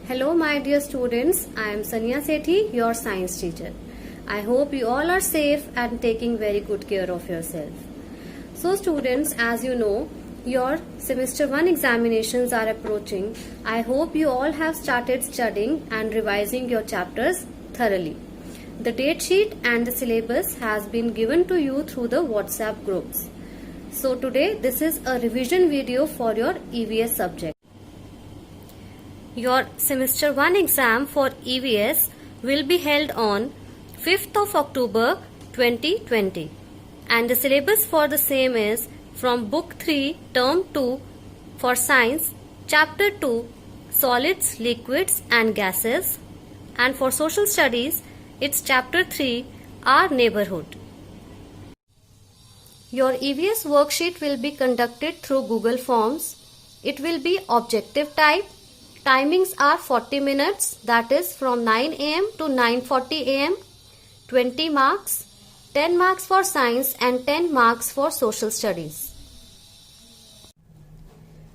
Hello my dear students, I am Sanya Sethi, your science teacher. I hope you all are safe and taking very good care of yourself. So students, as you know, your semester 1 examinations are approaching. I hope you all have started studying and revising your chapters thoroughly. The date sheet and the syllabus has been given to you through the WhatsApp groups. So today this is a revision video for your EVS subject. Your semester 1 exam for EVS will be held on 5th of October 2020 and the syllabus for the same is from book 3 term 2 for science chapter 2 solids, liquids and gases, and for social studies it's chapter 3 our neighborhood. Your EVS worksheet will be conducted through Google Forms. It will be objective type. Timings are 40 minutes, that is from 9 am to 9:40 am, 20 marks, 10 marks for science and 10 marks for social studies.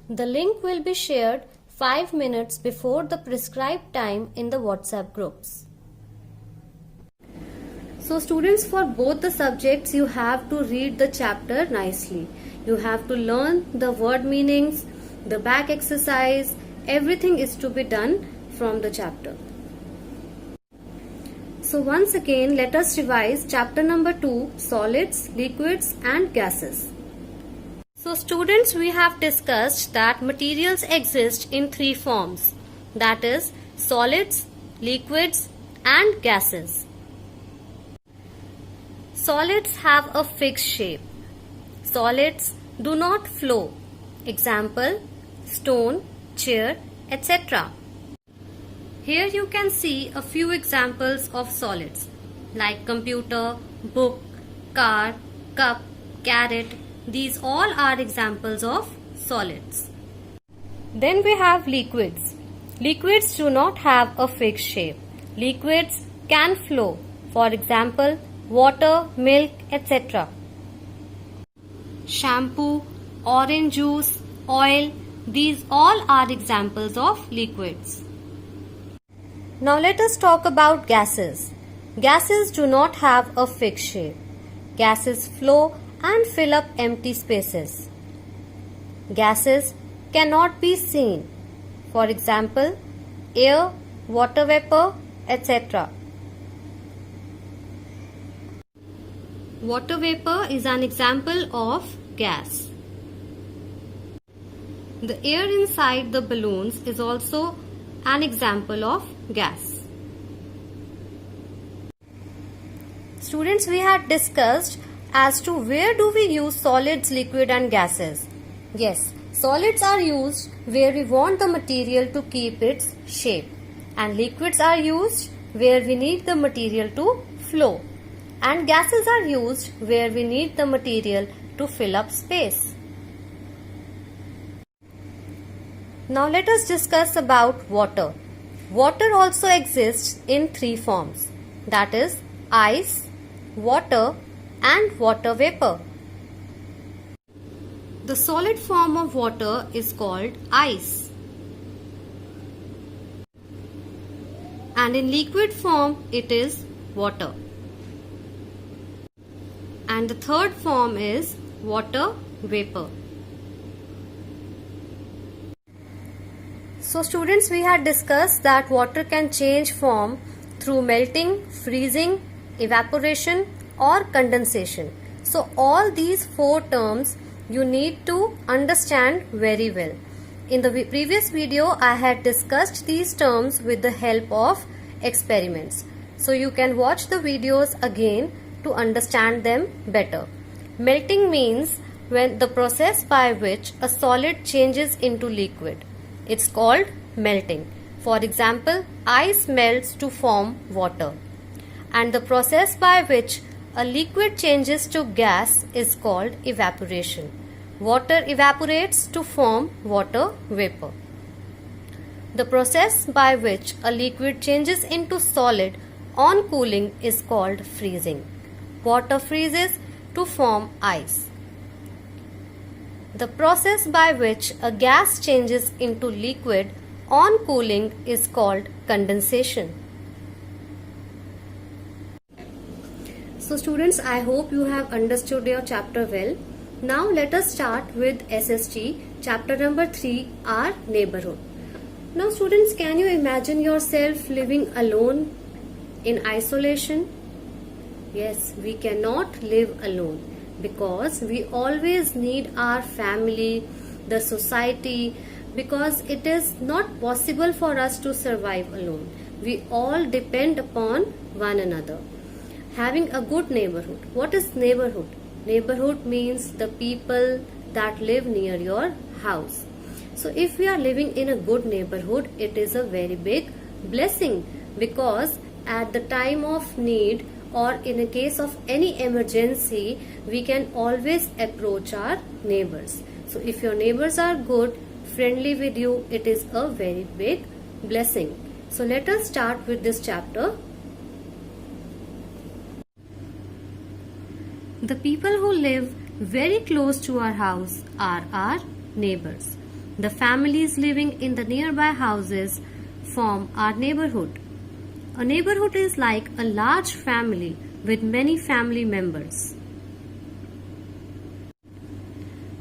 The link will be shared 5 minutes before the prescribed time in the WhatsApp groups. So students, for both the subjects you have to read the chapter nicely. You have to learn the word meanings, the back exercise. Everything is to be done from the chapter. So once again, let us revise chapter number 2, solids, liquids and gases. So students, we have discussed that materials exist in 3 forms, that is solids, liquids and gases. Solids have a fixed shape. Solids do not flow. Example, stone, chair, etc. Here you can see a few examples of solids like computer, book, car, cup, carrot. These all are examples of solids. Then we have liquids. Liquids do not have a fixed shape. Liquids can flow. For example, water, milk, etc. Shampoo, orange juice, oil. These all are examples of liquids. Now let us talk about gases. Gases do not have a fixed shape. Gases flow and fill up empty spaces. Gases cannot be seen. For example, air, water vapor, etc. Water vapor is an example of gas. The air inside the balloons is also an example of gas. Students, we had discussed as to where do we use solids, liquid and gases. Yes, solids are used where we want the material to keep its shape, and liquids are used where we need the material to flow, and gases are used where we need the material to fill up space. Now let us discuss about water. Water also exists in 3 forms, that is ice, water and water vapor. The solid form of water is called ice, and in liquid form it is water, and the third form is water vapor. So students, we had discussed that water can change form through melting, freezing, evaporation or condensation. So all these 4 terms you need to understand very well. In the previous video I had discussed these terms with the help of experiments. So you can watch the videos again to understand them better. Melting means when the process by which a solid changes into liquid. It's called melting. For example, ice melts to form water. And the process by which a liquid changes to gas is called evaporation. Water evaporates to form water vapor. The process by which a liquid changes into solid on cooling is called freezing. Water freezes to form ice. The process by which a gas changes into liquid on cooling is called condensation. So students, I hope you have understood your chapter well. Now let us start with SST, chapter number 3, our neighborhood. Now students, can you imagine yourself living alone in isolation? Yes, we cannot live alone because we always need our family, the society, because it is not possible for us to survive alone. We all depend upon one another. Having a good neighborhood. What is neighborhood? Neighborhood means the people that live near your house. So if we are living in a good neighborhood, it is a very big blessing because at the time of need or in a case of any emergency, we can always approach our neighbors. So if your neighbors are good, friendly with you, it is a very big blessing. So let us start with this chapter. The people who live very close to our house are our neighbors. The families living in the nearby houses form our neighborhood. A neighborhood is like a large family with many family members.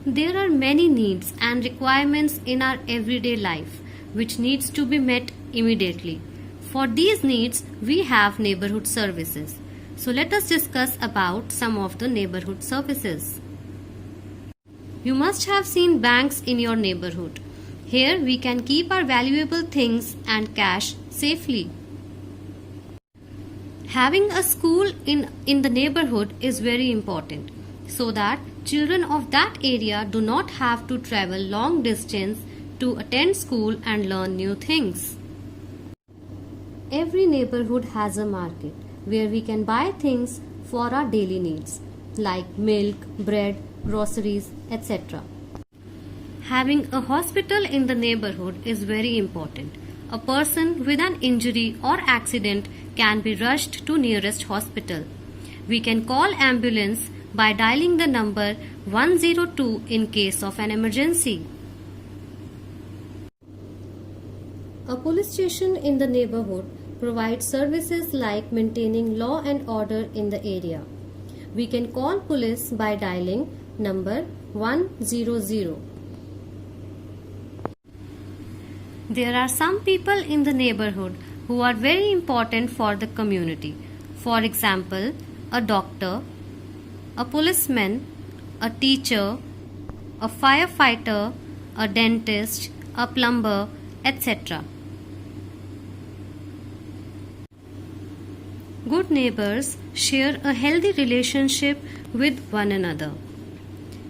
There are many needs and requirements in our everyday life which needs to be met immediately. For these needs, we have neighborhood services. So let us discuss about some of the neighborhood services. You must have seen banks in your neighborhood. Here we can keep our valuable things and cash safely. Having a school in the neighborhood is very important so that children of that area do not have to travel long distance to attend school and learn new things. Every neighborhood has a market where we can buy things for our daily needs like milk, bread, groceries, etc. Having a hospital in the neighborhood is very important. A person with an injury or accident can be rushed to nearest hospital. We can call ambulance by dialing the number 102 in case of an emergency. A police station in the neighborhood provides services like maintaining law and order in the area. We can call police by dialing number 100. There are some people in the neighborhood who are very important for the community. For example, a doctor, a policeman, a teacher, a firefighter, a dentist, a plumber, etc. Good neighbors share a healthy relationship with one another.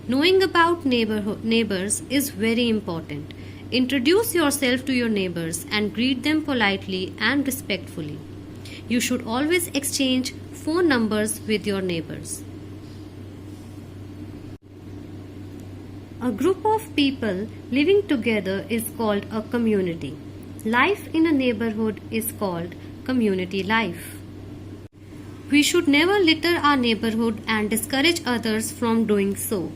Knowing about neighbors is very important. Introduce yourself to your neighbors and greet them politely and respectfully. You should always exchange phone numbers with your neighbors. A group of people living together is called a community. Life in a neighborhood is called community life. We should never litter our neighborhood and discourage others from doing so.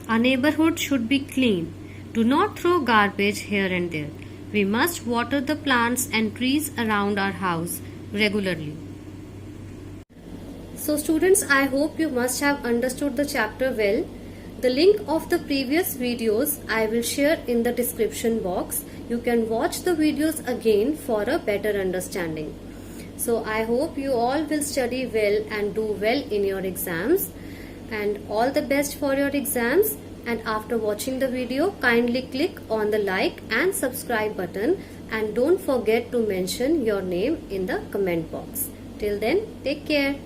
Our neighborhood should be clean. Do not throw garbage here and there. We must water the plants and trees around our house regularly. So students, I hope you must have understood the chapter well. The link of the previous videos I will share in the description box. You can watch the videos again for a better understanding. So I hope you all will study well and do well in your exams, and all the best for your exams. And after watching the video, kindly click on the like and subscribe button, and don't forget to mention your name in the comment box. Till then, take care.